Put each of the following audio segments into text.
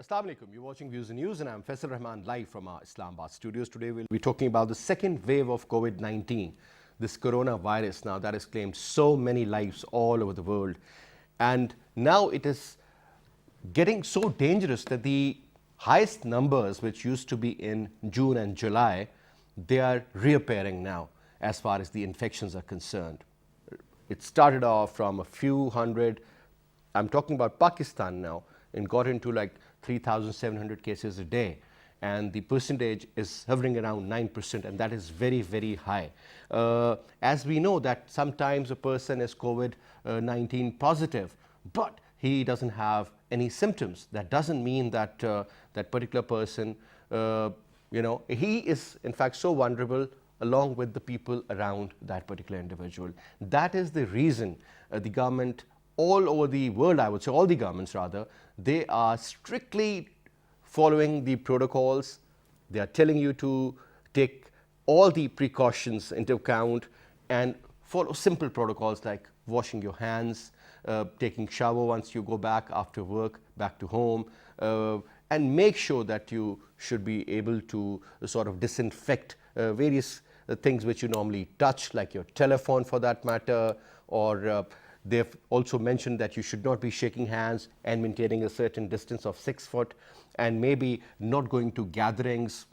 Assalamu alaikum. You're watching Views and News and I'm Faisal Rahman live from our Islamabad studios. Today we'll be talking about the second wave of COVID-19, this coronavirus now that has claimed so many lives all over the world. And now it is getting so dangerous that the highest numbers, which used to be in June and July, they are reappearing now as far as the infections are concerned. It started off from a few hundred, I'm talking about Pakistan now, and got into like 3,700 cases a day, and the percentage is hovering around 9%, and that is very, very high. As we know that sometimes a person is COVID-19 positive, but he doesn't have any symptoms. That doesn't mean that that particular person, he is in fact so vulnerable along with the people around that particular individual. That is the reason the government all over the world, I would say all the governments rather, they are strictly following the protocols. They are telling you to take all the precautions into account and follow simple protocols like washing your hands, taking shower once you go back after work, back to home, and make sure that you should be able to sort of disinfect various things which you normally touch, like your telephone for that matter, or they've also mentioned that you should not be shaking hands and maintaining a certain distance of 6 foot, and maybe not going to gatherings.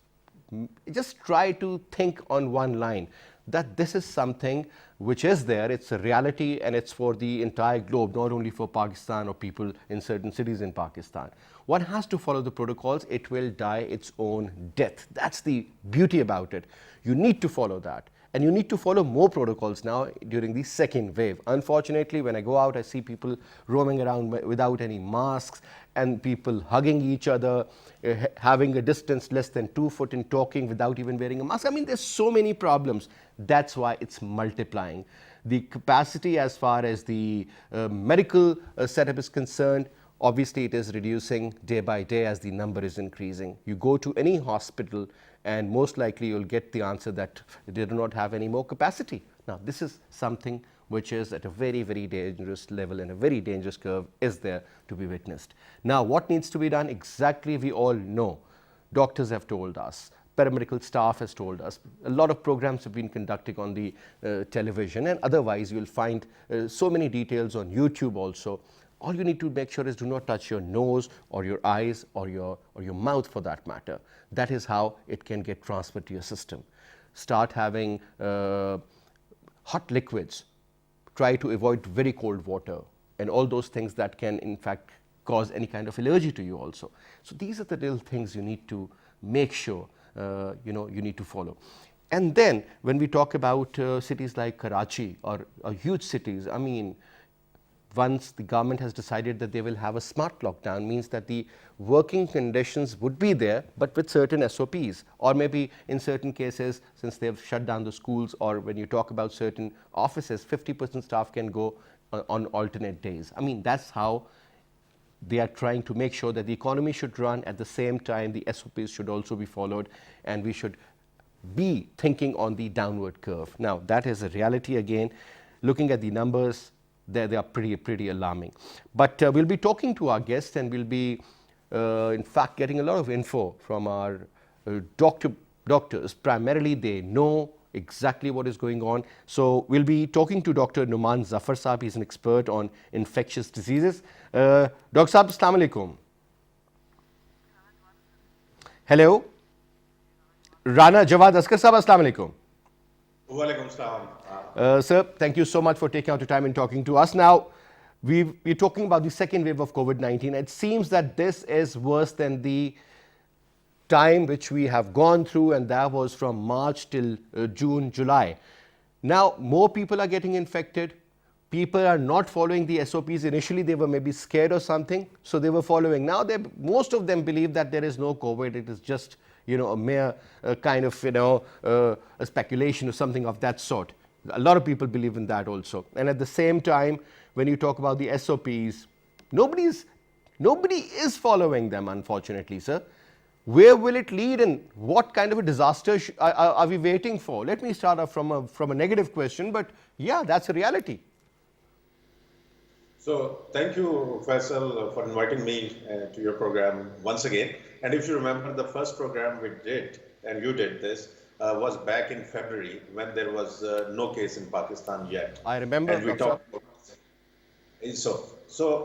Just try to think on one line that this is something which is there, it's a reality, and it's for the entire globe, not only for Pakistan or people in certain cities in Pakistan. One has to follow the protocols, it will die its own death. That's the beauty about it. You need to follow that. And you need to follow more protocols now during the second wave. Unfortunately, when I go out, I see people roaming around without any masks, and people hugging each other, having a distance less than 2 foot, and talking without even wearing a mask. I mean, there's so many problems. That's why it's multiplying. The capacity as far as the medical setup is concerned, obviously it is reducing day by day as the number is increasing. You go to any hospital and most likely you'll get the answer that they do not have any more capacity. Now, this is something which is at a very, very dangerous level, and a very dangerous curve is there to be witnessed. Now, what needs to be done? Exactly, we all know. Doctors have told us, paramedical staff has told us, a lot of programs have been conducting on the television, and otherwise you'll find so many details on YouTube also. All you need to make sure is do not touch your nose or your eyes or your mouth for that matter. That is how it can get transferred to your system. Start having hot liquids. Try to avoid very cold water and all those things that can in fact cause any kind of allergy to you also. So these are the little things you need to make sure you need to follow. And then when we talk about cities like Karachi or huge cities, I mean, once the government has decided that they will have a smart lockdown, means that the working conditions would be there, but with certain SOPs, or maybe in certain cases, since they've shut down the schools, or when you talk about certain offices, 50% staff can go on alternate days. I mean, that's how they are trying to make sure that the economy should run. At the same time, the SOPs should also be followed, and we should be thinking on the downward curve. Now, that is a reality again. Looking at the numbers, they are pretty alarming. But we'll be talking to our guests, and we'll be in fact getting a lot of info from our doctors. Primarily they know exactly what is going on. So we'll be talking to Dr. Numan Zafar Saab. He's an expert on infectious diseases. Dr. Saab, Assalamu alaikum. Hello. Rana Jawad Askar Saab, Assalamu alaikum. Walaikum salam. Sir, thank you so much for taking out the time and talking to us. Now, we're talking about the second wave of COVID-19. It seems that this is worse than the time which we have gone through, and that was from March till June, July. Now, more people are getting infected. People are not following the SOPs. Initially, they were maybe scared or something, so they were following. Now, most of them believe that there is no COVID. It is just, a mere kind of, a speculation or something of that sort. A lot of people believe in that also. And at the same time, when you talk about the SOPs, nobody is following them, unfortunately, sir. Where will it lead, and what kind of a disaster are we waiting for? Let me start off from a negative question, but yeah, that's a reality. So thank you, Faisal, for inviting me to your program once again. And if you remember, the first program we did, and you did this, was back in February when there was no case in Pakistan yet. I remember, And we Dr. Saab. talked about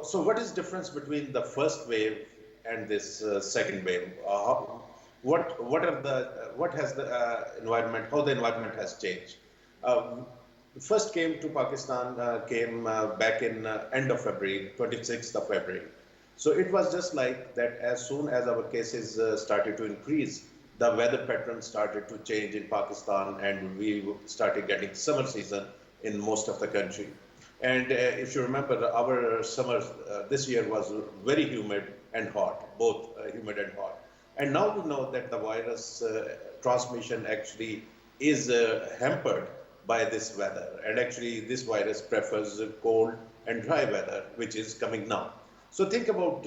so what is difference between the first wave and this second wave? What has the environment, how the environment has changed? Um, First came to Pakistan came back in end of February, 26th of February. So it was just like that. As soon as our cases started to increase, the weather pattern started to change in Pakistan, and we started getting summer season in most of the country. And if you remember, our summer this year was very humid and hot, both humid and hot. And now we know that the virus transmission actually is hampered by this weather. And actually, this virus prefers cold and dry weather, which is coming now. So think about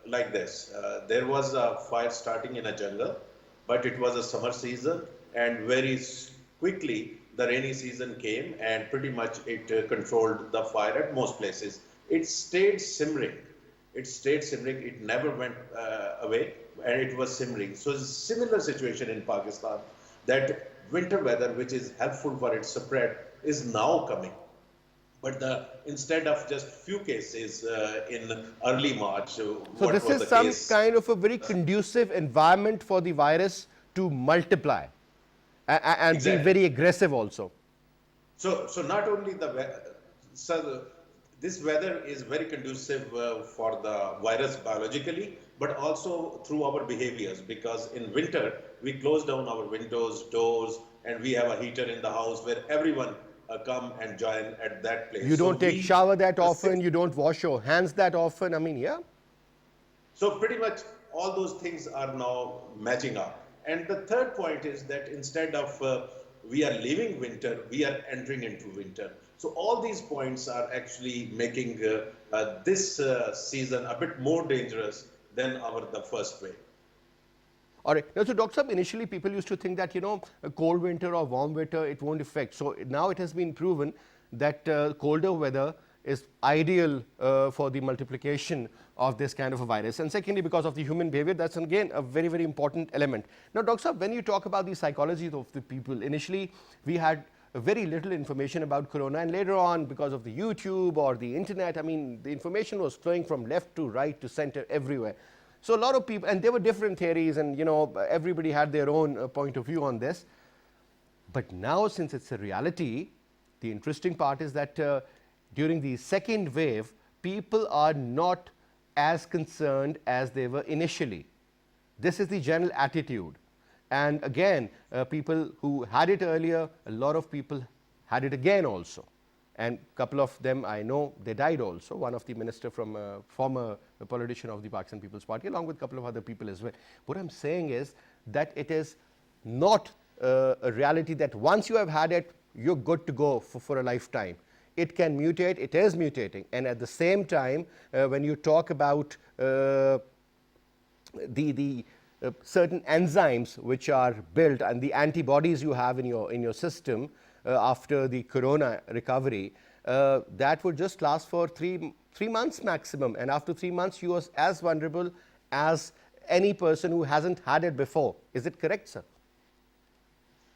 like this. There was a fire starting in a jungle, but it was a summer season, and very quickly the rainy season came, and pretty much it controlled the fire at most places. It stayed simmering. It stayed simmering. It never went away, and it was simmering. So it's a similar situation in Pakistan, that winter weather, which is helpful for its spread, is now coming. But instead of just few cases in early March, So what this was is the some case? kind of a very conducive environment for the virus to multiply and be Exactly. very aggressive also. So not only so this weather is very conducive for the virus biologically, but also through our behaviors. Because in winter we close down our windows, doors, and we have a heater in the house where everyone come and join at that You place. So don't take we shower that the often, six you don't wash your hands that often. I mean, yeah. So pretty much all those things are now matching up. And the third point is that instead of we are leaving winter, we are entering into winter. So all these points are actually making this season a bit more dangerous than our the first wave. All right. Now, so Dr. Saab, initially people used to think that, a cold winter or warm winter, it won't affect. So now it has been proven that colder weather is ideal for the multiplication of this kind of a virus. And secondly, because of the human behavior, that's again a very, very important element. Now, Dr. Saab, when you talk about the psychology of the people, initially we had very little information about corona, and later on, because of the YouTube or the internet, I mean, the information was flowing from left to right to center everywhere. So a lot of people, and there were different theories, and everybody had their own point of view on this. But now, since it's a reality, the interesting part is that during the second wave, people are not as concerned as they were initially. This is the general attitude. And again, people who had it earlier, a lot of people had it again also. And a couple of them I know, they died also. One of the minister from former politician of the Pakistan People's Party, along with a couple of other people as well. What I'm saying is that it is not a reality that once you have had it, you're good to go for a lifetime. It can mutate, it is mutating. And at the same time, when you talk about the certain enzymes which are built and the antibodies you have in your system after the corona recovery, that would just last for three months maximum, and after 3 months you are as vulnerable as any person who hasn't had it before. Is it correct, sir?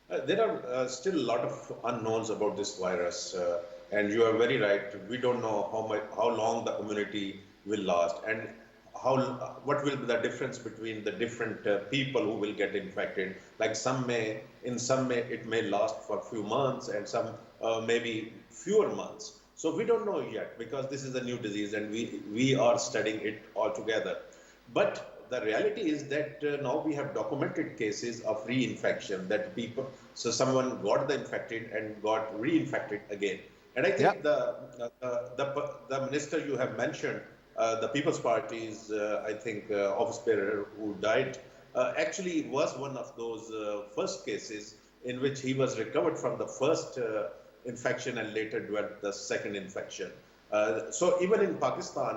There are still a lot of unknowns about this virus, and you are very right. We don't know how long the immunity will last, and what will be the difference between the different people who will get infected. Like some may it may last for a few months, and some maybe fewer months. So we don't know yet, because this is a new disease, and we are studying it all together. But the reality is that now we have documented cases of reinfection, that so someone got the infected and got reinfected again. And I Yeah. think the minister you have mentioned, the People's Party's, I think, office bearer who died, actually was one of those first cases in which he was recovered from the first infection and later developed the second infection. So even in Pakistan,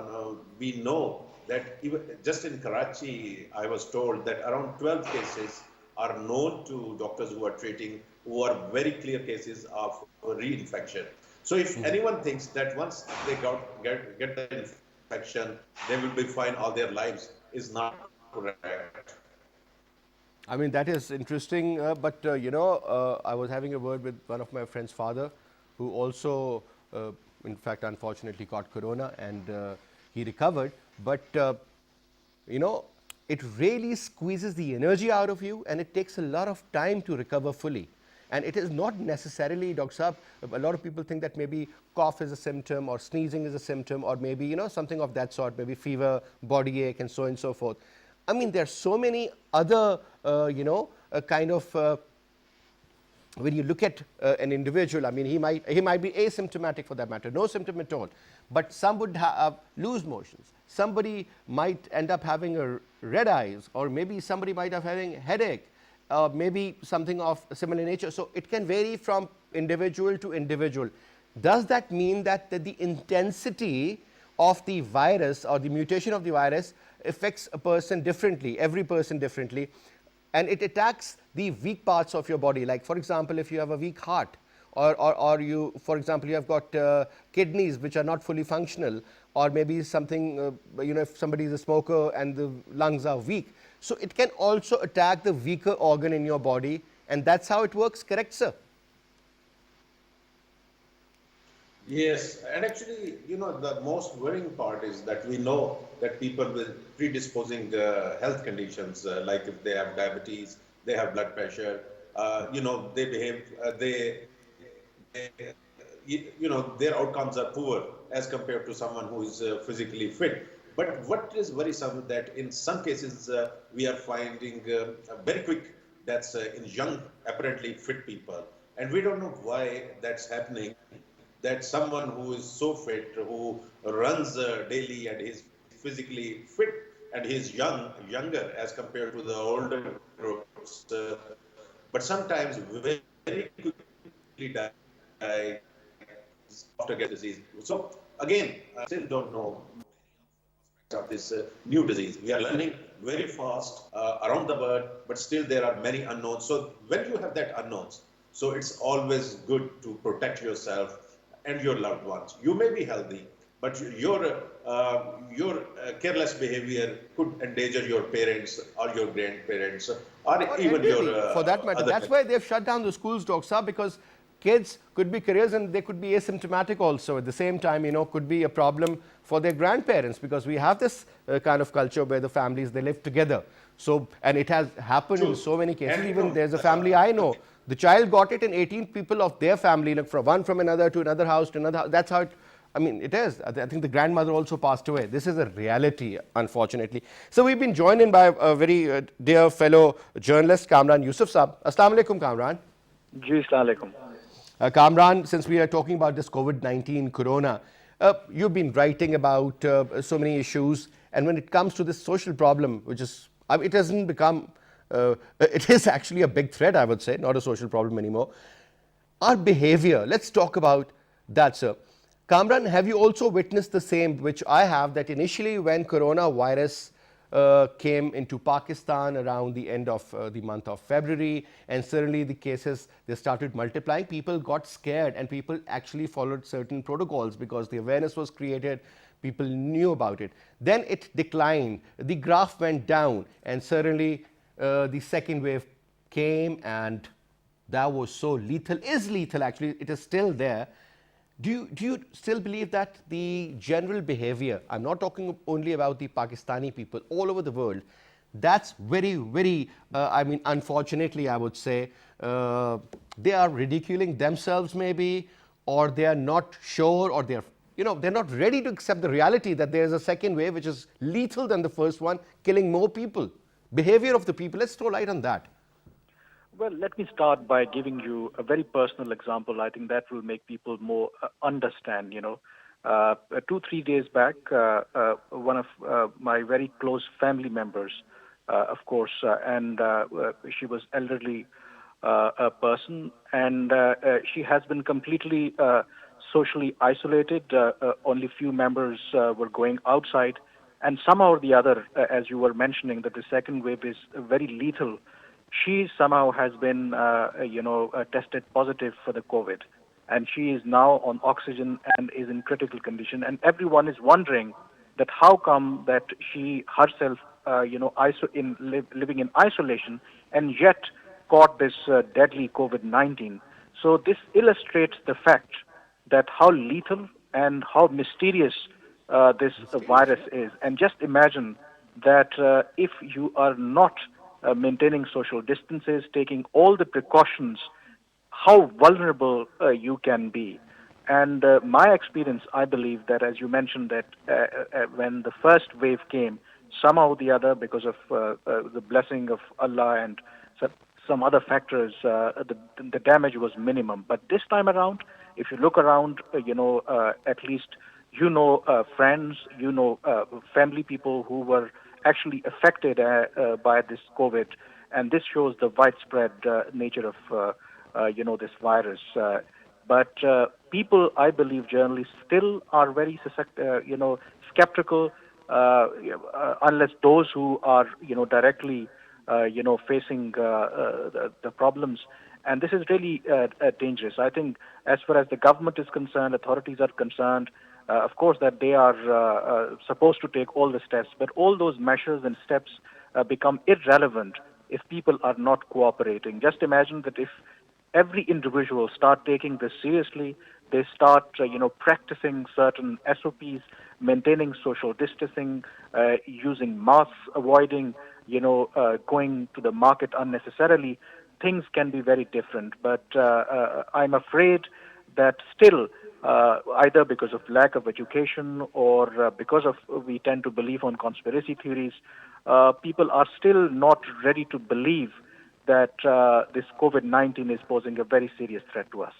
we know that even just in Karachi, I was told that around 12 cases are known to doctors who are treating, who are very clear cases of reinfection. So if anyone thinks that once they get the infection, they will be fine all their lives, is not correct. I mean, that is interesting, but I was having a word with one of my friend's father who also, in fact, unfortunately got corona and he recovered. But, you know, it really squeezes the energy out of you and it takes a lot of time to recover fully. And it is not necessarily, Dr. Saab, a lot of people think that maybe cough is a symptom or sneezing is a symptom or maybe, something of that sort, maybe fever, body ache and so on and so forth. I mean, there are so many other, kind of when you look at an individual, I mean, he might be asymptomatic for that matter, no symptom at all, but some would have loose motions. Somebody might end up having a red eyes, or maybe somebody might have having headache, maybe something of similar nature. So it can vary from individual to individual. Does that mean that the intensity of the virus or the mutation of the virus affects a person differently, every person differently, and it attacks the weak parts of your body? Like, for example, if you have a weak heart, or you, for example, you have got kidneys which are not fully functional, or maybe something, if somebody is a smoker and the lungs are weak. So it can also attack the weaker organ in your body, and that's how it works, correct, sir? Yes, and actually, the most worrying part is that we know that people with predisposing health conditions, like if they have diabetes, they have blood pressure, they behave, their outcomes are poor as compared to someone who is physically fit. But what is worrisome that in some cases we are finding very quick deaths in young, apparently fit people, and we don't know why that's happening. That someone who is so fit, who runs daily, and is physically fit, and he's younger as compared to the older groups, but sometimes very quickly die after getting this disease. So again, still don't know many aspects of this new disease. We are learning very fast around the world, but still there are many unknowns. So when you have that unknowns, so it's always good to protect yourself and your loved ones. You may be healthy, but your careless behavior could endanger your parents or your grandparents or Or even your anybody for that matter. other That's family. why they've shut down the schools, Doctor, because kids could be careers and they could be asymptomatic also at the same time, could be a problem for their grandparents, because we have this kind of culture where the families, they live together. So, and it has happened in True. so many cases. And Even there's a family I know, the child got it and 18 people of their family, like from one from another to another house to another house. That's how it, I mean, it is. I think the grandmother also passed away. This is a reality, unfortunately. So we've been joined in by a very dear fellow journalist, Kamran Yusuf Saab. Assalamu alaikum, Kamran. जी अस्सलाम वालेकुम। Kamran, since we are talking about this COVID-19 corona, you've been writing about so many issues, and when it comes to this social problem, which is, it hasn't become, it is actually a big threat, I would say, not a social problem anymore. Our behavior, let's talk about that, sir. Kamran, have you also witnessed the same, which I have, that initially when coronavirus came into Pakistan around the end of the month of February, and suddenly the cases, they started multiplying, people got scared and people actually followed certain protocols because the awareness was created, people knew about it. Then it declined, the graph went down, and suddenly the second wave came, and that was so lethal, is lethal actually, it is still there. Do you still believe that the general behavior, I'm not talking only about the Pakistani people, all over the world, that's very, very, unfortunately, I would say, they are ridiculing themselves maybe, or they are not sure, or they're not ready to accept the reality that there is a second wave which is lethal than the first one, killing more people. Behavior of the people, let's throw light on that. Well, let me start by giving you a very personal example. I think that will make people more understand. 2, 3 days back, one of my very close family members, of course, and she was elderly a person, and she has been completely socially isolated. Only few members were going outside, and somehow or the other, as you were mentioning, that the second wave is very lethal. She somehow has been, tested positive for the COVID. and she is now on oxygen and is in critical condition. And everyone is wondering that how come that she herself, living in isolation, and yet caught this deadly COVID-19. So this illustrates the fact that how lethal and how mysterious this Mysterious, virus yeah. is. And just imagine that if you are not maintaining social distances, taking all the precautions, how vulnerable you can be. And my experience, I believe that, as you mentioned, that when the first wave came, somehow or the other, because of the blessing of Allah and some, some other factors, the damage was minimum. But this time around, if you look around, at least friends, family people who were actually affected by this COVID, and this shows the widespread nature of this virus. But people, I believe, generally still are very skeptical, unless those who are directly facing the problems. And this is really dangerous. I think, as far as the government is concerned, authorities are concerned, of course, that they are supposed to take all the steps, but all those measures and steps become irrelevant if people are not cooperating. Just imagine that if every individual start taking this seriously, they start, practicing certain SOPs, maintaining social distancing, using masks, avoiding, going to the market unnecessarily, things can be very different. But I'm afraid that still, either because of lack of education or because of we tend to believe on conspiracy theories, people are still not ready to believe that this COVID-19 is posing a very serious threat to us.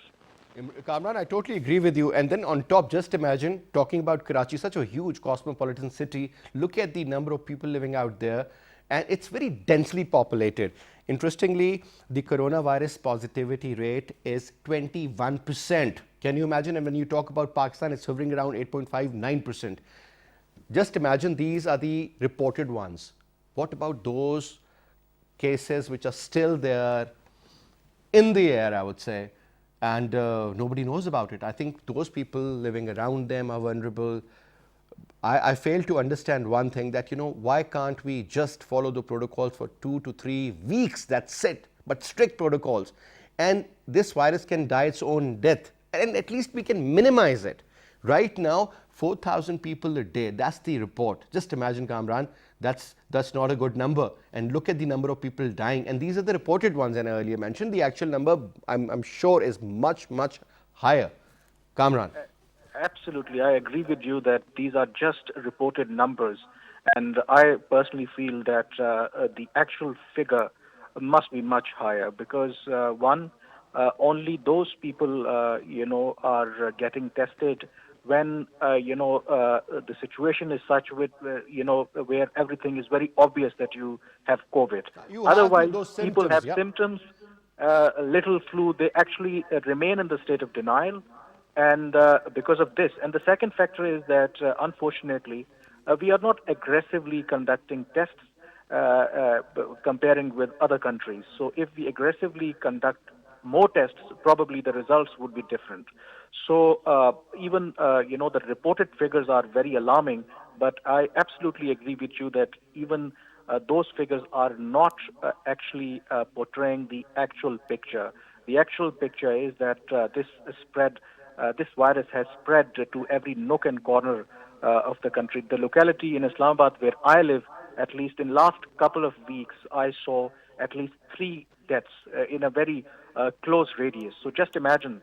Kamran, I totally agree with you. And then on top, just imagine talking about Karachi, such a huge cosmopolitan city. Look at the number of people living out there, and it's very densely populated. Interestingly, the coronavirus positivity rate is 21%. Can you imagine? And when you talk about Pakistan, it's hovering around 8.59%. Just imagine these are the reported ones. What about those cases which are still there in the air, I would say, and nobody knows about it? I think those people living around them are vulnerable. I fail to understand one thing, that, why can't we just follow the protocols for 2 to 3 weeks? That's it. But strict protocols. And this virus can die its own death. And at least we can minimize it. Right now, 4,000 people a day. That's the report. Just imagine, Kamran, that's not a good number. And look at the number of people dying. And these are the reported ones, and I earlier mentioned. The actual number, I'm sure, is much, much higher. Kamran. Absolutely, I agree with you that these are just reported numbers, and I personally feel that the actual figure must be much higher because one, only those people are getting tested when the situation is such with where everything is very obvious that you have COVID. You have Otherwise, those people symptoms, have yeah. symptoms, a little flu, they actually remain in the state of denial, and because of this. And the second factor is that, unfortunately, we are not aggressively conducting tests comparing with other countries. So if we aggressively conduct more tests, probably the results would be different. So even the reported figures are very alarming, but I absolutely agree with you that even those figures are not actually portraying the actual picture. The actual picture is that this virus has spread to every nook and corner of the country. The locality in Islamabad where I live, at least in last couple of weeks, I saw at least 3 deaths in a very close radius. So just imagine,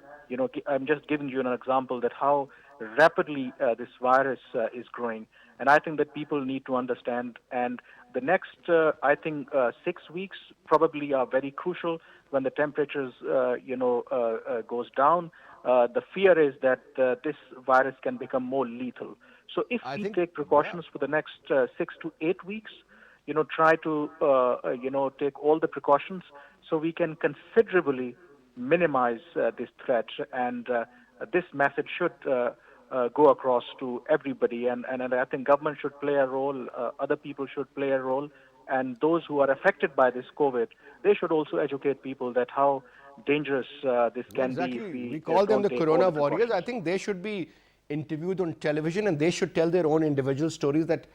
I'm just giving you an example that how rapidly this virus is growing. And I think that people need to understand. And the next, I think, 6 weeks probably are very crucial when the temperatures, goes down. The fear is that this virus can become more lethal. So if I we think, take yeah. precautions for the next 6 to 8 weeks, try to, take all the precautions so we can considerably minimize this threat. And this message should go across to everybody. And I think government should play a role, other people should play a role, and those who are affected by this COVID, they should also educate people that how dangerous this Yeah, can be if exactly. We we call them don't the take all Corona the warriors. precautions. I think they should be interviewed on television and they should tell their own individual stories that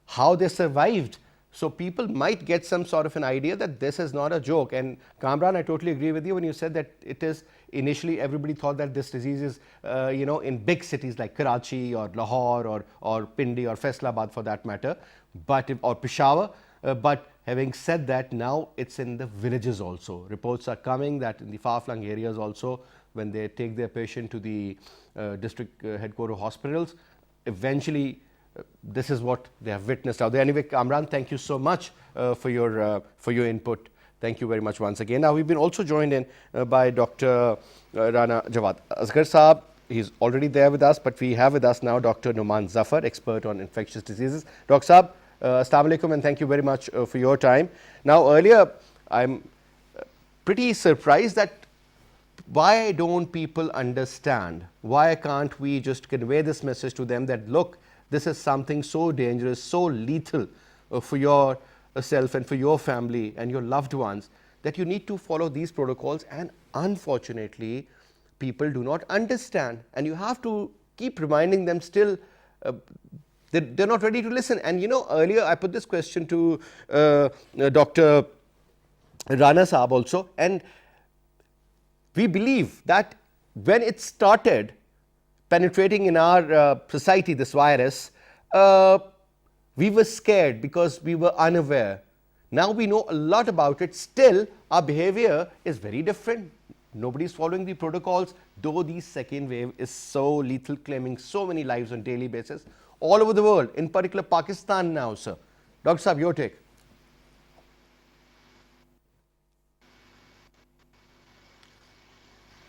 how they survived. So people might get some sort of an idea that this is not a joke. And Kamran, I totally agree with you when you said that it is initially everybody thought that this disease is, in big cities like Karachi or Lahore or Pindi or Faisalabad for that matter, or Peshawar. But having said that, now it's in the villages also. Reports are coming that in the far-flung areas also, when they take their patient to the district headquarter hospitals, eventually this is what they have witnessed out there. Anyway, Kamran, thank you so much for your input. Thank you very much once again. Now, we've been also joined in by Dr. Rana Jawad Asghar Saab. He's already there with us, but we have with us now Dr. Numan Zafar, expert on infectious diseases. Dr. Saab, Assalamu alaikum and thank you very much for your time. Now, earlier, I'm pretty surprised that why don't people understand? Why can't we just convey this message to them that, look, this is something so dangerous, so lethal for yourself and for your family and your loved ones that you need to follow these protocols, and unfortunately, people do not understand, and you have to keep reminding them still. They're not ready to listen. And earlier I put this question to Dr. Rana Saab also, and we believe that when it started penetrating in our society, this virus, we were scared because we were unaware. Now we know a lot about it. Still, our behavior is very different. Nobody is following the protocols, though the second wave is so lethal, claiming so many lives on daily basis all over the world, in particular Pakistan now, sir. Dr. Saab, your take.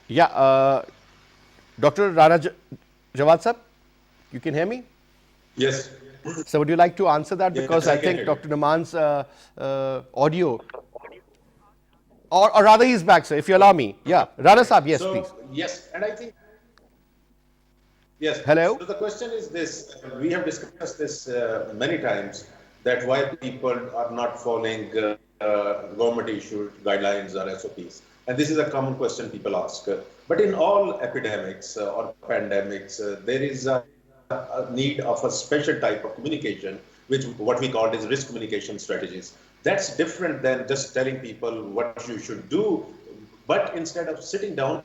Yeah, Dr. Rana Jawad Saab, you can hear me? Yes. So would you like to answer that? Because Yes, I I can think hear Dr. you. Naman's audio, or rather he's back, sir, if you allow me. Yeah, Rana Saab, yes, please. So, yes, and I think, yes. Hello? So the question is this: we have discussed this many times, that why people are not following government-issued guidelines or SOPs, and this is a common question people ask. But in all epidemics or pandemics, there is a need of a special type of communication, which what we call is risk communication strategies. That's different than just telling people what you should do, but instead of sitting down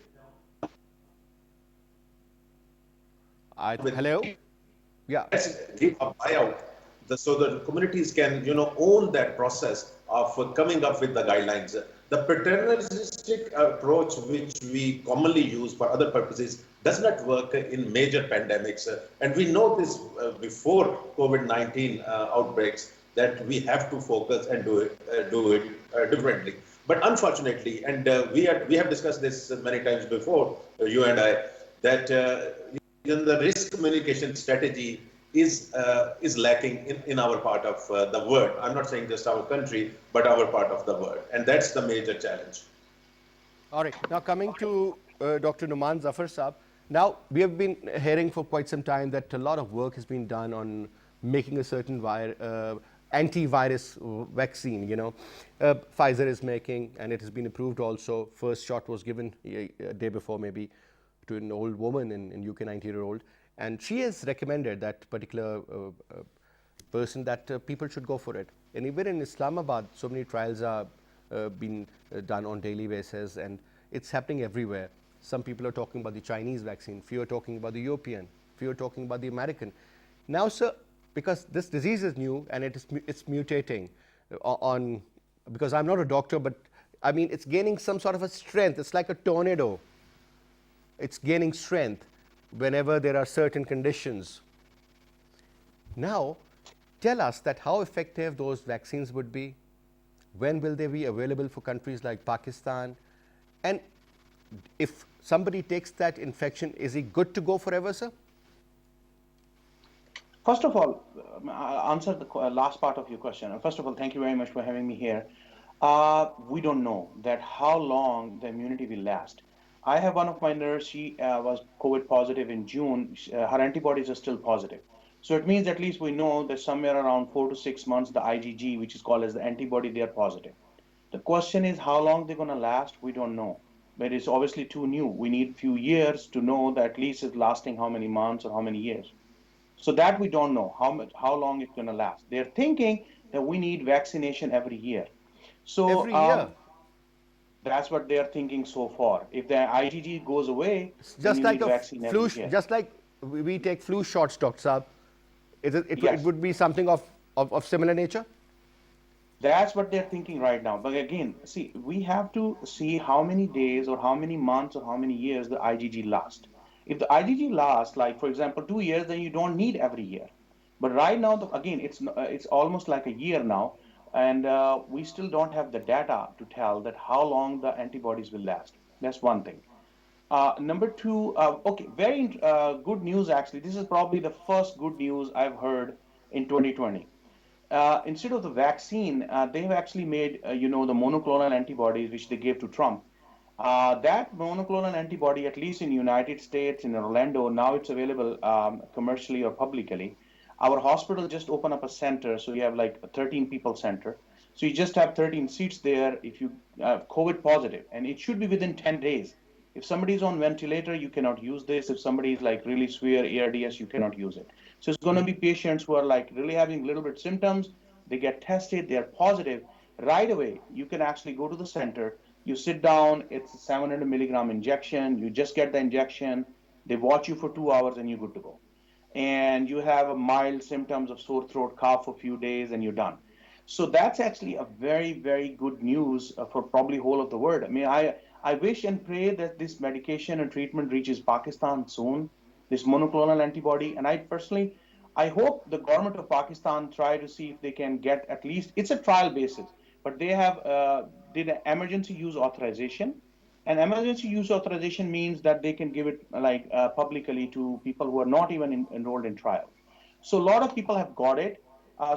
with Hello? Yeah. let's give a buyout so the communities can own that process of coming up with the guidelines. The paternalistic approach which we commonly use for other purposes does not work in major pandemics, and we know this before COVID-19 outbreaks, that we have to focus and do it differently. But unfortunately, and we have discussed this many times before, you and I, that the risk communication strategy is lacking in our part of the world. I'm not saying just our country, but our part of the world, and that's the major challenge. All right. Now coming to Dr. Numan Zafar Saab. Now we have been hearing for quite some time that a lot of work has been done on making a certain antivirus vaccine. Pfizer is making, and it has been approved also. First shot was given a day before, maybe, to an old woman in UK, 90-year-old, and she has recommended that particular person that people should go for it. And even in Islamabad, so many trials are being done on daily basis, and it's happening everywhere. Some people are talking about the Chinese vaccine, few are talking about the European, few are talking about the American. Now, sir, because this disease is new and it's mutating because I'm not a doctor, but I mean, it's gaining some sort of a strength. It's like a tornado. It's gaining strength whenever there are certain conditions. Now, tell us that how effective those vaccines would be. When will they be available for countries like Pakistan? And if somebody takes that infection, is he good to go forever, sir? First of all, I'll answer the last part of your question. First of all, thank you very much for having me here. We don't know that how long the immunity will last. I have one of my nurse, she was COVID positive in June. Her antibodies are still positive. So it means at least we know that somewhere around 4 to 6 months, the IgG, which is called as the antibody, they are positive. The question is how long they're going to last, we don't know. but it's obviously too new. We need few years to know that at least it's lasting how many months or how many years. So that we don't know how long it's going to last. They're thinking that we need vaccination every year. So Every year. that's what they're thinking so far. If the IgG goes away, then Just you like need a vaccine every year. just like we take flu shots, Dr. Saab. It Yes, would be something of similar nature? that's what they're thinking right now. But again, see, we have to see how many days or how many months or how many years the IgG lasts. If the IgG lasts, like for example, 2 years, then you don't need every year. But right now, again, it's almost like a year now, and we still don't have the data to tell that how long the antibodies will last. That's one thing. Number two, okay, very good news actually. This is probably the first good news I've heard in 2020. Instead of the vaccine, they have actually made, the monoclonal antibodies which they gave to Trump. That monoclonal antibody, at least in the United States, in Orlando, now it's available commercially or publicly. Our hospital just opened up a center, so you have like a 13 people center. So you just have 13 seats there if you COVID positive, and it should be within 10 days. If somebody is on ventilator, you cannot use this. If somebody is like really severe ARDS, you cannot use it. So it's going to be patients who are like really having a little bit symptoms. They get tested, they're positive. Right away, you can actually go to the center. You sit down, it's a 700 milligram injection. You just get the injection. They watch you for 2 hours and you're good to go. And you have a mild symptoms of sore throat, cough for a few days, and you're done. So that's actually a very, very good news for probably whole of the world. I mean, I wish and pray that this medication and treatment reaches Pakistan soon, this monoclonal antibody. And I personally, I hope the government of Pakistan try to see if they can get at least, it's a trial basis, but they have did an emergency use authorization. And emergency use authorization means that they can give it like publicly to people who are not even enrolled in trial. So a lot of people have got it.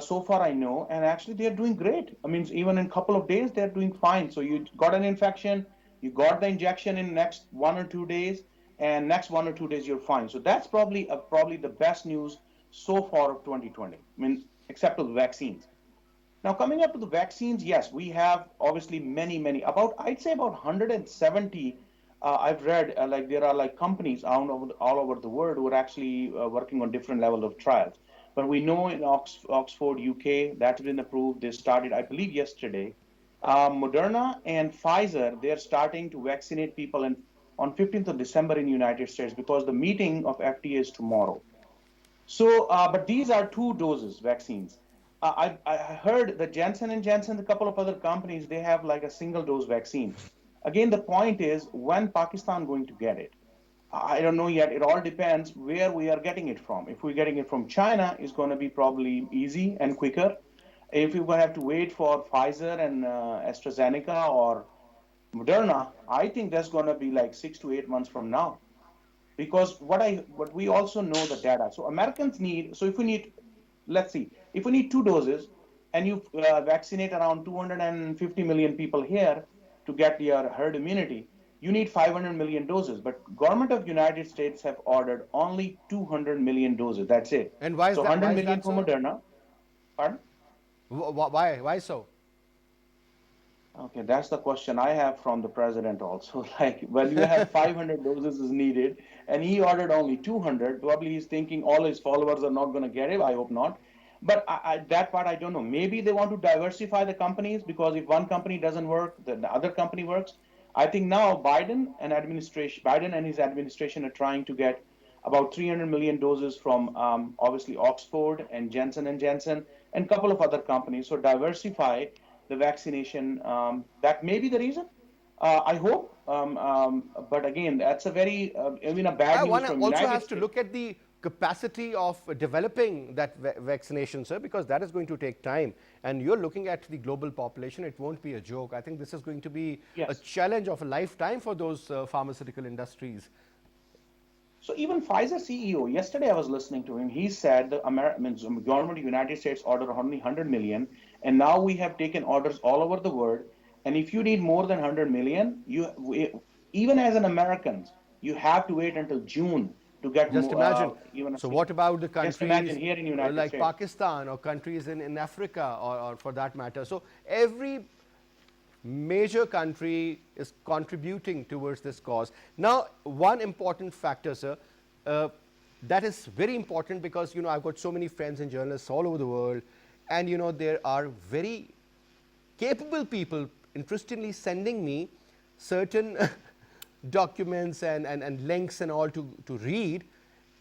So far, I know, and actually they're doing great. I mean, even in a couple of days, they're doing fine. So you got an infection, you got the injection in next 1 or 2 days, and next 1 or 2 days you're fine. So that's probably the best news so far of 2020. I mean, except for the vaccines. Now, coming up to the vaccines, yes, we have obviously many, about, I'd say about 170. I've read like there are like companies all over the world who are actually working on different levels of trials. But we know in Oxford, UK, that's been approved. They started, I believe, yesterday. Moderna and Pfizer, they're starting to vaccinate people on 15th of December in the United States because the meeting of FDA is tomorrow. So, but these are 2 doses vaccines. I heard that Janssen and Janssen, a couple of other companies, they have like a single dose vaccine. Again, the point is when Pakistan going to get it? I don't know yet. It all depends where we are getting it from. If we're getting it from China, it's going to be probably easy and quicker. If we're going to have to wait for Pfizer and AstraZeneca or Moderna, I think that's going to be like 6 to 8 months from now because what we also know the data. So Americans need. So if we need, let's see, if we need 2 doses, and you vaccinate around 250 million people here to get your herd immunity, you need 500 million doses. But government of United States have ordered only 200 million doses. That's it. And why is So that? 100 Why is million that for so? Moderna. Pardon? Why? Why so? Okay, that's the question I have from the president also. Like, well, you have 500 doses is needed, and he ordered only 200. Probably he's thinking all his followers are not going to get it. I hope not. But that part I don't know. Maybe they want to diversify the companies because if one company doesn't work, then the other company works. I think now Biden and his administration are trying to get about 300 million doses from obviously Oxford and Johnson and a couple of other companies. So diversify the vaccination. That may be the reason. I hope. But again, that's a very, I mean, a bad news One from also United has to States. look at the capacity of developing that vaccination, sir, because that is going to take time. And you're looking at the global population, it won't be a joke. I think this is going to be a Yes. challenge of a lifetime for those pharmaceutical industries. So even Pfizer CEO, yesterday I was listening to him. He said the government of the United States ordered only 100 million, and now we have taken orders all over the world. And if you need more than 100 million, even as an Americans, you have to wait until June to get Just imagine. even a So, what about the just imagine countries here in the United like States. Pakistan or countries in Africa or for that matter? So, every major country is contributing towards this cause. Now, one important factor, sir, uh, that is very important because, I've got so many friends and journalists all over the world, and, there are very capable people, interestingly, sending me certain documents and links and all to read.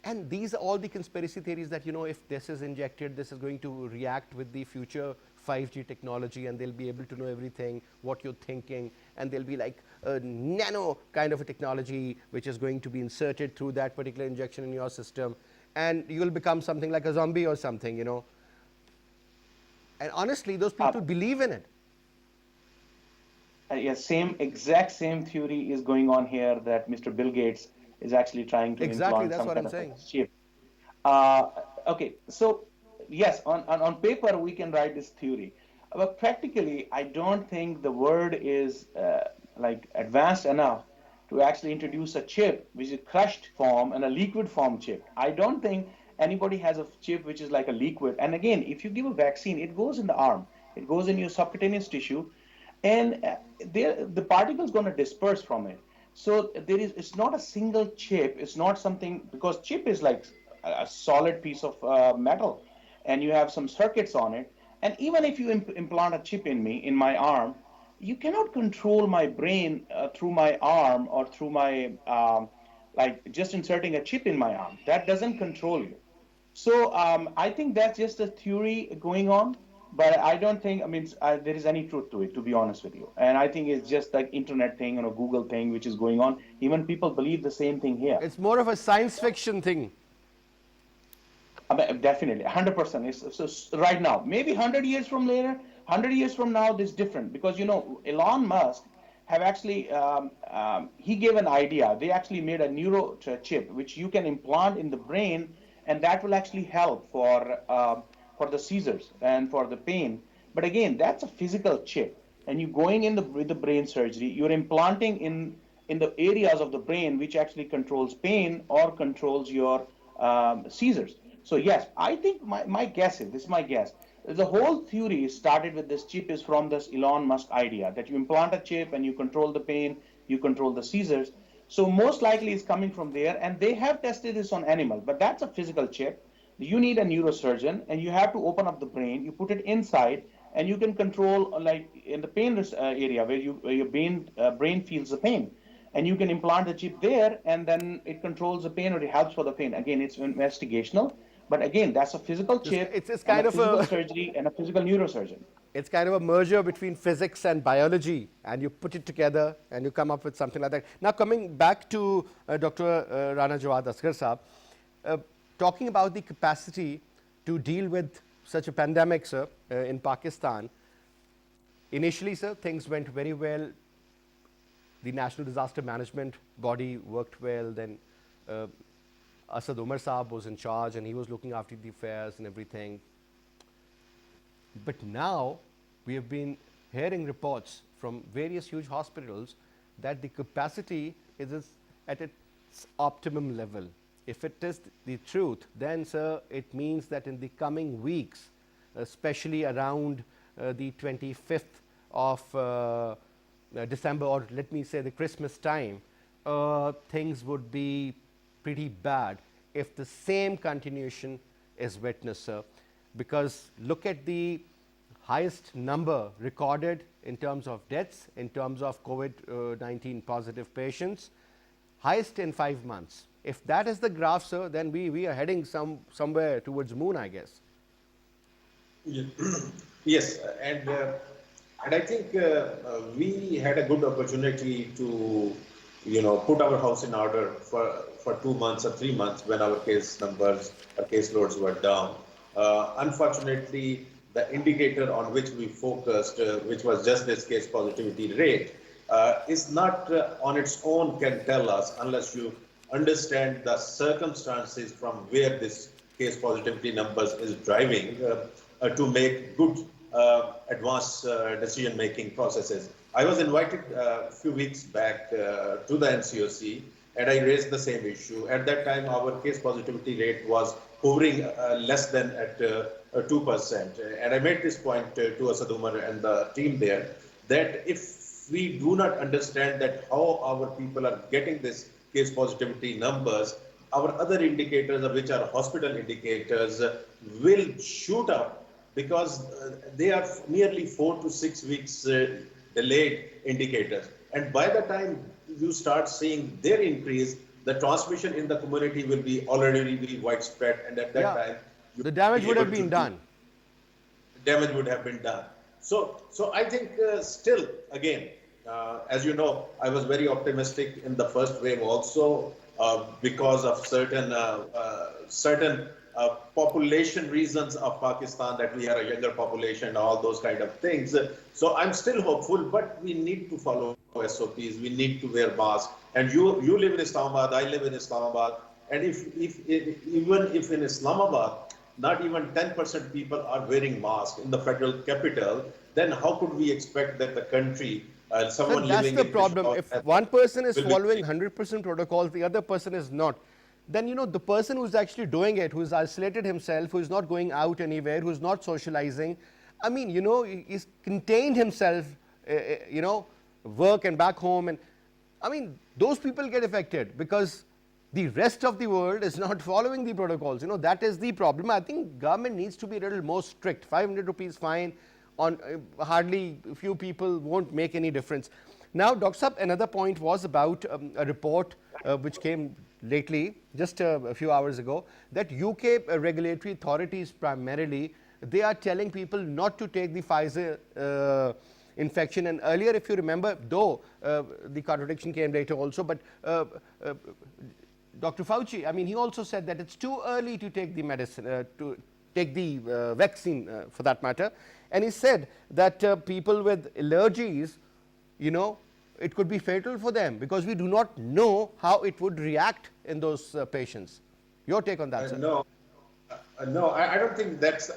And these are all the conspiracy theories that, if this is injected, this is going to react with the future 5G technology, and they'll be able to know everything, what you're thinking, and there'll be like a nano kind of a technology which is going to be inserted through that particular injection in your system, and you'll become something like a zombie or something. And honestly, those people believe in it. Yes, exact same theory is going on here that Mr. Bill Gates is actually trying to Exactly, implant that's some what kind I'm of a saying. chip. Uh, okay, so yes, on paper we can write this theory, but practically I don't think the word is like advanced enough to actually introduce a chip which is crushed form and a liquid form chip. I don't think anybody has a chip which is like a liquid. And again, if you give a vaccine, it goes in the arm, it goes in your subcutaneous tissue, and the particle is going to disperse from it. So it's not a single chip. It's not something, because chip is like a solid piece of metal, and you have some circuits on it. And even if you implant a chip in me, in my arm, you cannot control my brain through my arm or through my like just inserting a chip in my arm. That doesn't control you. So I think that's just a theory going on, but I don't think, I mean, there is any truth to it, to be honest with you. And I think it's just like internet thing, Google thing, which is going on. Even people believe the same thing here. It's more of a science fiction thing. I mean, definitely, 100%. So right now, maybe 100 years from later, 100 years from now, this is different because, Elon Musk have actually, he gave an idea. They actually made a neuro chip, which you can implant in the brain, and that will actually help for the seizures and for the pain. But again, that's a physical chip. And you going in with the brain surgery, you're implanting in the areas of the brain which actually controls pain or controls your seizures. So yes, I think my guess is, this is my guess, the whole theory started with this chip is from this Elon Musk idea that you implant a chip and you control the pain, you control the seizures. So most likely it's coming from there, and they have tested this on animal, but that's a physical chip. You need a neurosurgeon, and you have to open up the brain. You put it inside, and you can control like in the pain area where your brain feels the pain, and you can implant the chip there, and then it controls the pain or it helps for the pain. Again, it's investigational, but again, that's a physical chip It's and a kind of physical a surgery and a physical neurosurgeon. it's kind of a merger between physics and biology, and you put it together and you come up with something like that. Now, coming back to Dr. Rana Jawad Asghar Saab, uh, talking about the capacity to deal with such a pandemic, sir, in Pakistan. Initially, sir, things went very well. The National Disaster Management Body worked well. Then Asad Umar Saab was in charge, and he was looking after the affairs and everything. But now we have been hearing reports from various huge hospitals that the capacity is at its optimum level. If it is the truth, then, sir, it means that in the coming weeks, especially around the 25th of December, or let me say the Christmas time, things would be pretty bad if the same continuation is witnessed, sir. Because look at the highest number recorded in terms of deaths, in terms of COVID-19 positive patients, highest in 5 months. If that is the graph, sir, then we are heading somewhere towards moon, I guess. Yeah. Yes, and I think we had a good opportunity to, put our house in order for 2 months or 3 months when our case numbers or caseloads were down. Unfortunately, the indicator on which we focused, which was just this case positivity rate, is not on its own can tell us unless you understand the circumstances from where this case positivity numbers is driving to make good advanced decision-making processes. I was invited a few weeks back to the NCOC, and I raised the same issue. At that time, our case positivity rate was hovering less than at 2%. And I made this point to Asad Umar and the team there that if we do not understand that how our people are getting this case positivity numbers, our other indicators, which are hospital indicators, will shoot up because they are nearly 4 to 6 weeks delayed indicators. And by the time you start seeing their increase, the transmission in the community will be already be widespread, and at that Yeah, time you the will damage be would able have to been do done. damage would have been done. So I think still, again, as you know, I was very optimistic in the first wave also because of certain population reasons of Pakistan, that we are a younger population, all those kind of things. So I'm still hopeful, but we need to follow SOPs. We need to wear masks. And you live in Islamabad, I live in Islamabad, and if even if in Islamabad not even 10% people are wearing masks in the federal capital, then how could we expect that the country, So someone that's living the in problem. Peshawar, If one person is will be following safe? 100% protocols, the other person is not, then the person who's actually doing it, who's isolated himself, who's not going out anywhere, who's not socializing, I mean, he's contained himself, work and back home, and I mean, those people get affected because the rest of the world is not following the protocols. That is the problem. I think government needs to be a little more strict. 500 rupees fine on hardly a few people won't make any difference. Now, Dr. Saab, another point was about a report which came lately, just a few hours ago, that UK regulatory authorities primarily, they are telling people not to take the Pfizer infection. And earlier, if you remember, though the contradiction came later also, but Dr. Fauci, I mean, he also said that it's too early to take the medicine, to take the vaccine for that matter. And he said that people with allergies, it could be fatal for them because we do not know how it would react in those patients. Your take on that, sir? No, no, I don't think that's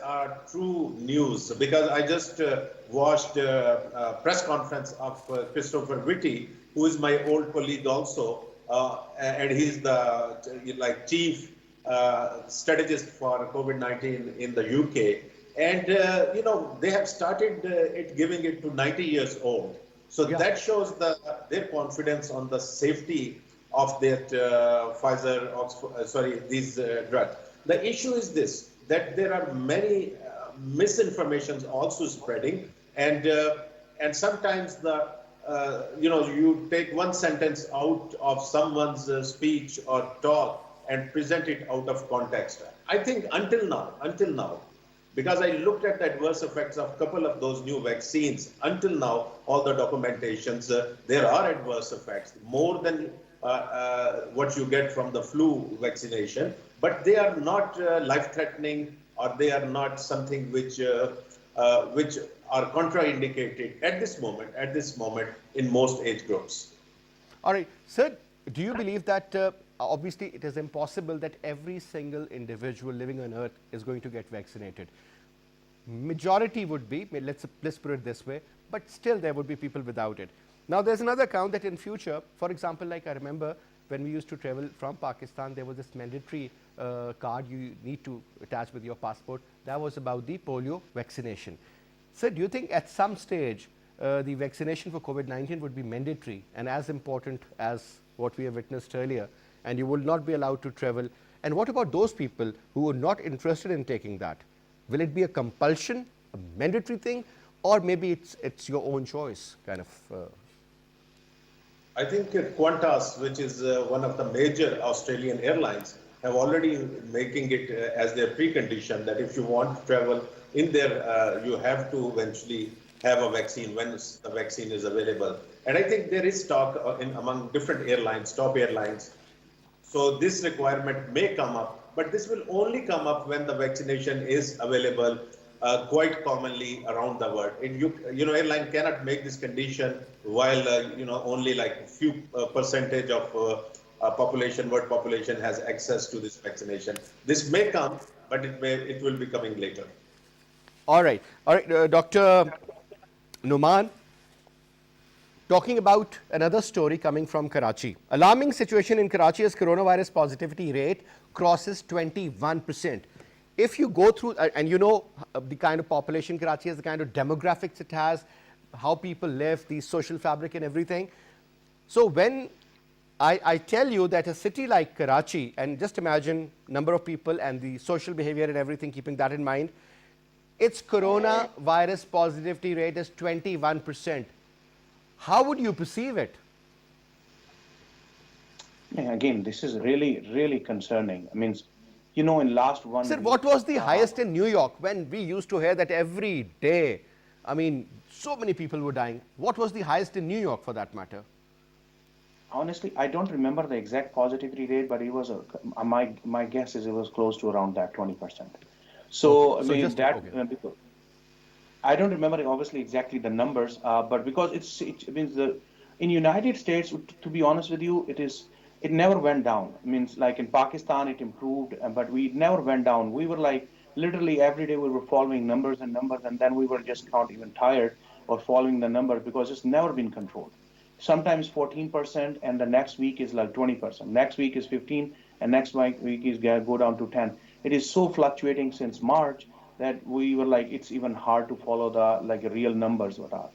true news, because I just watched a press conference of Christopher Whitty, who is my old colleague also, and he's the chief strategist for COVID-19 in the UK. And they have started giving it to 90 years old. So Yeah. that shows their confidence on the safety of that Pfizer, these drugs. The issue is this, that there are many misinformations also spreading, and sometimes you take one sentence out of someone's speech or talk and present it out of context. I think until now, because I looked at the adverse effects of a couple of those new vaccines, until now, all the documentations, there are adverse effects, more than what you get from the flu vaccination, but they are not life-threatening, or they are not something which are contraindicated at this moment in most age groups. All right. Sir, do you believe that obviously it is impossible that every single individual living on earth is going to get vaccinated? Majority would be, let's put it this way, but still there would be people without it. Now there's another count that in future, for example, like I remember when we used to travel from Pakistan, there was this mandatory card you need to attach with your passport. That was about the polio vaccination. Sir, do you think at some stage the vaccination for COVID-19 would be mandatory and as important as what we have witnessed earlier, and you will not be allowed to travel? And what about those people who are not interested in taking that? Will it be a compulsion, a mandatory thing, or maybe it's your own choice, kind of? I think Qantas, which is one of the major Australian airlines, have already making it as their precondition that if you want to travel in there, you have to eventually have a vaccine when the vaccine is available. And I think there is talk among different airlines, top airlines. So this requirement may come up, but this will only come up when the vaccination is available quite commonly around the world. And airline cannot make this condition while only like a few percentage of world population has access to this vaccination. This may come, but it will be coming later. All right, Dr. Numan, talking about another story coming from Karachi. Alarming situation in Karachi as coronavirus positivity rate crosses 21%. If you go through, and the kind of population Karachi has, the kind of demographics it has, how people live, the social fabric and everything. So when I tell you that a city like Karachi, and just imagine number of people and the social behavior and everything, keeping that in mind, its coronavirus positivity rate is 21%. How would you perceive it? Yeah, again, this is really, really concerning. I mean, in last Sir, one what week, was the highest in New York when we used to hear that every day? I mean, so many people were dying. What was the highest in New York for that matter? honestly, I don't remember the exact positivity rate, but it was my guess is it was close to around that 20%. Okay, So I so mean just, that okay. because I don't remember obviously exactly the numbers, but because it means the in United States, to be honest with you, it never went down. It means like in Pakistan, it improved, but we never went down. We were like literally every day we were following numbers, and then we were just not even tired of following the numbers because it's never been controlled. Sometimes 14%, and the next week is like 20%. Next week is 15, and next week is go down to 10. It is so fluctuating since March that we were like, it's even hard to follow the like real numbers what are.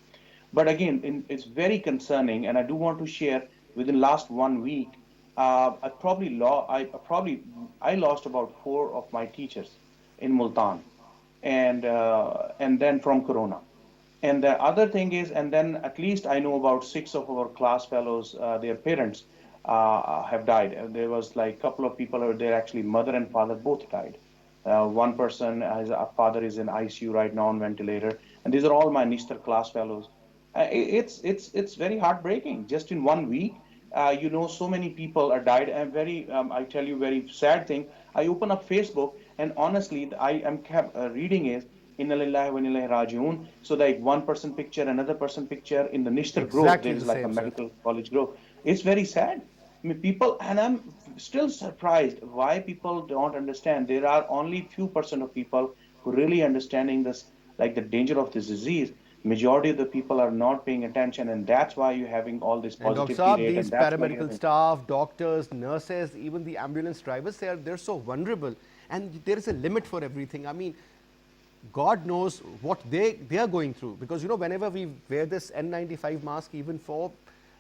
But again, it's very concerning, and I do want to share within last one week, I lost about four of my teachers in Multan, and then from Corona. And the other thing is, and then at least I know about six of our class fellows, their parents have died. There was like a couple of people who their actually mother and father both died. One person, his father is in ICU right now on ventilator, and these are all my Nistar class fellows. It's very heartbreaking. Just in one week, so many people are died. And I tell you, very sad thing. I open up Facebook, and honestly, I am kept reading is Inna lillahi wa inna ilaihi raji'un. So like one person picture, another person picture in the Nishtar Grove. Exactly There the is like a same, sir. medical college grove. It's very sad. I mean, people, and I'm still surprised why people don't understand. There are only few percent of people who really understanding this, like the danger of this disease. Majority of the people are not paying attention, and that's why you're having all this And Dr. positivity Saab, rate, these and that's why you're paramedical having. staff, doctors, nurses, even the ambulance drivers, they're so vulnerable. And there is a limit for everything. I mean, God knows what they are going through. Because, whenever we wear this N95 mask, even for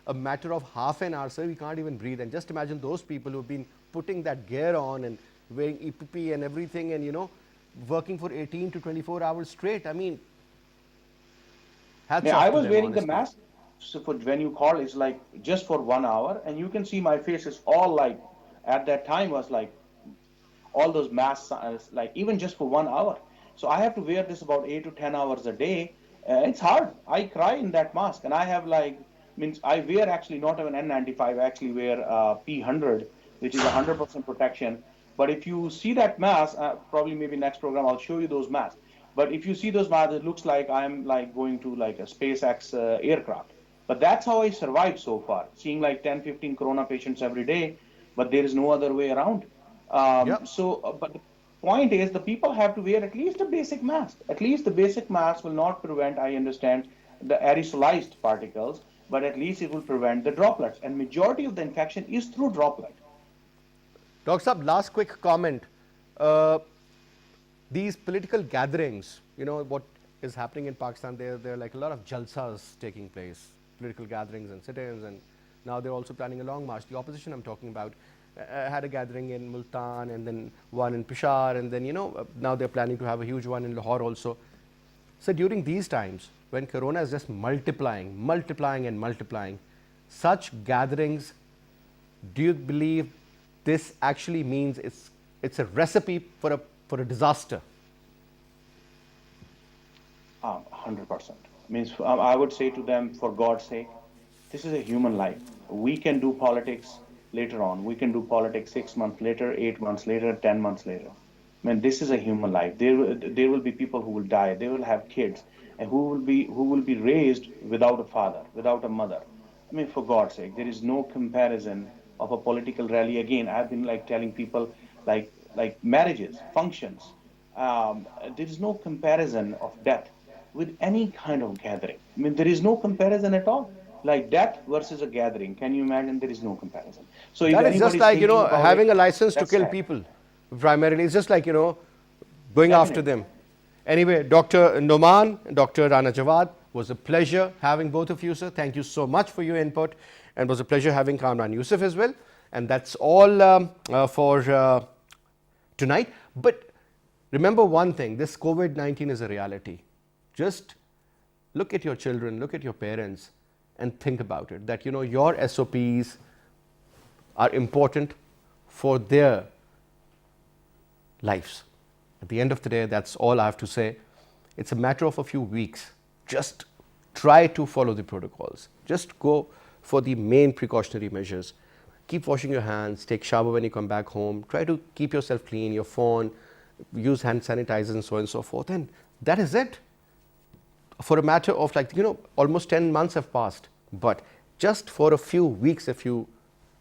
a matter of half an hour, sir, we can't even breathe. And just imagine those people who've been putting that gear on and wearing EPP and everything and, working for 18 to 24 hours straight. I mean, hats Yeah, I off to was them, wearing the honestly. mask. So for when you call, it's like just for 1 hour, and you can see my face is all like at that time was like all those masks, like even just for 1 hour. So I have to wear this about 8 to 10 hours a day. It's hard. I cry in that mask, and I have like means I wear actually not even N95. I actually wear P100, which is 100% protection. But if you see that mask, probably maybe next program I'll show you those masks. But if you see those masks, it looks like I'm like going to like a SpaceX aircraft. But that's how I survived so far, seeing like 10, 15 corona patients every day. But there is no other way around. Yep. But the point is, the people have to wear at least a basic mask. At least the basic mask will not prevent, I understand, the aerosolized particles, but at least it will prevent the droplets. And majority of the infection is through droplet. Dr. Saab, last quick comment. Uh, these political gatherings, what is happening in Pakistan, there are like a lot of jalsas taking place, political gatherings and sit-ins, and now they're also planning a long march. The opposition I'm talking about had a gathering in Multan and then one in Peshawar, and then, now they're planning to have a huge one in Lahore also. So during these times, when corona is just multiplying and multiplying, such gatherings, do you believe this actually means it's a recipe for a disaster? 100%. Means I would say to them, for God's sake, this is a human life. We can do politics later on. We can do politics 6 months later, 8 months later, 10 months later. I mean, this is a human life. There will be people who will die. They will have kids, and who will be raised without a father, without a mother. I mean, for God's sake, there is no comparison of a political rally. Again, I've been like telling people, like marriages, functions. There is no comparison of death with any kind of gathering. I mean, there is no comparison at all. Like death versus a gathering. Can you imagine? There is no comparison. So if That is just anybody is like, thinking about it, having a license to that's kill sad. people. Primarily, it's just like, going after Definitely. them. Anyway, Dr. Noman, Dr. Rana Jawad, Was a pleasure having both of you, sir. Thank you so much for your input, and it was a pleasure having Kamran Yusuf as well. And that's all for tonight. But remember one thing, this COVID-19 is a reality. Just look at your children, look at your parents, and think about it, that your SOPs are important for their lives. At the end of the day, that's all I have to say. It's a matter of a few weeks. Just try to follow the protocols. Just go for the main precautionary measures. Keep washing your hands, take shower when you come back home, try to keep yourself clean, your phone, use hand sanitizer and so on and so forth. And that is it. For a matter of almost 10 months have passed. But just for a few weeks, if you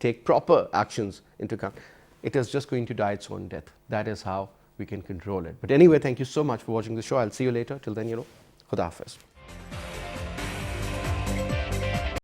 take proper actions into account, it is just going to die its own death. That is how we can control it. But anyway, thank you so much for watching the show. I'll see you later. Till then, Khuda Hafiz.